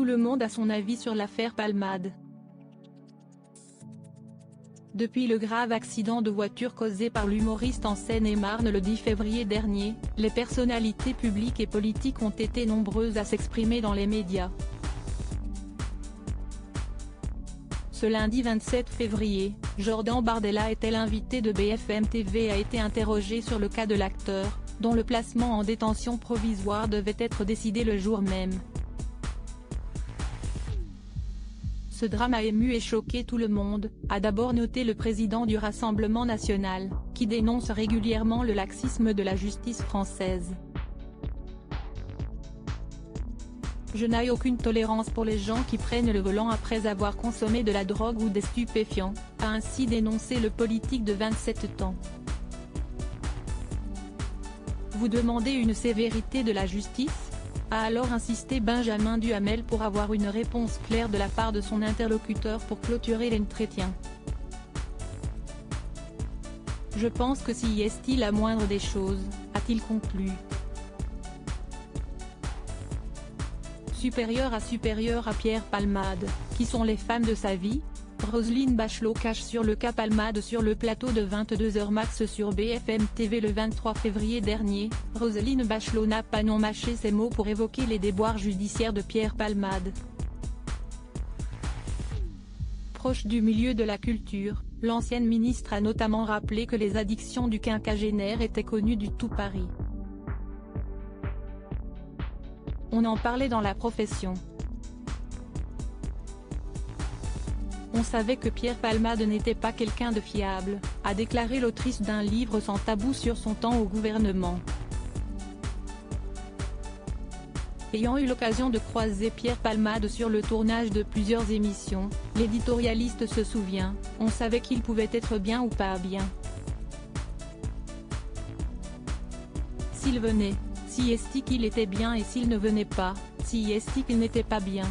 Tout le monde a son avis sur l'affaire Palmade. Depuis le grave accident de voiture causé par l'humoriste en Seine-et-Marne le 10 février dernier, les personnalités publiques et politiques ont été nombreuses à s'exprimer dans les médias. Ce lundi 27 février, Jordan Bardella était l'invité de BFM TV et a été interrogé sur le cas de l'acteur, dont le placement en détention provisoire devait être décidé le jour même. Ce drame a ému et choqué tout le monde, a d'abord noté le président du Rassemblement national, qui dénonce régulièrement le laxisme de la justice française. « Je n'ai aucune tolérance pour les gens qui prennent le volant après avoir consommé de la drogue ou des stupéfiants », a ainsi dénoncé le politique de 27 ans. Vous demandez une sévérité de la justice ? A alors insisté Benjamin Duhamel pour avoir une réponse claire de la part de son interlocuteur pour clôturer l'entretien. « Je pense que si est-il la moindre des choses, a-t-il conclu. Supérieur à Pierre Palmade, qui sont les femmes de sa vie ? Roselyne Bachelot cache sur le cas Palmade sur le plateau de 22h Max sur BFM TV le 23 février dernier. Roselyne Bachelot n'a pas non mâché ses mots pour évoquer les déboires judiciaires de Pierre Palmade. Proche du milieu de la culture, l'ancienne ministre a notamment rappelé que les addictions du quinquagénaire étaient connues du tout Paris. On en parlait dans la profession. On savait que Pierre Palmade n'était pas quelqu'un de fiable, a déclaré l'autrice d'un livre sans tabou sur son temps au gouvernement. Ayant eu l'occasion de croiser Pierre Palmade sur le tournage de plusieurs émissions, l'éditorialiste se souvient, on savait qu'il pouvait être bien ou pas bien. S'il venait, si est-il qu'il était bien et s'il ne venait pas, si est-il qu'il n'était pas bien.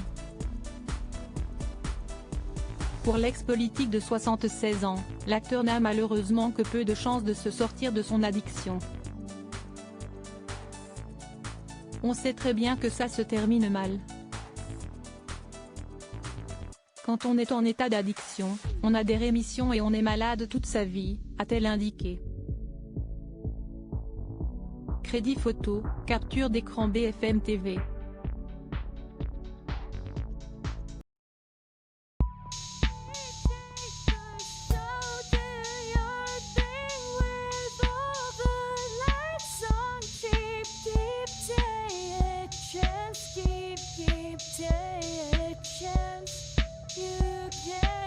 Pour l'ex-politique de 76 ans, l'acteur n'a malheureusement que peu de chances de se sortir de son addiction. On sait très bien que ça se termine mal. Quand on est en état d'addiction, on a des rémissions et on est malade toute sa vie, a-t-elle indiqué. Crédit photo, capture d'écran BFM TV. Take a chance, you can.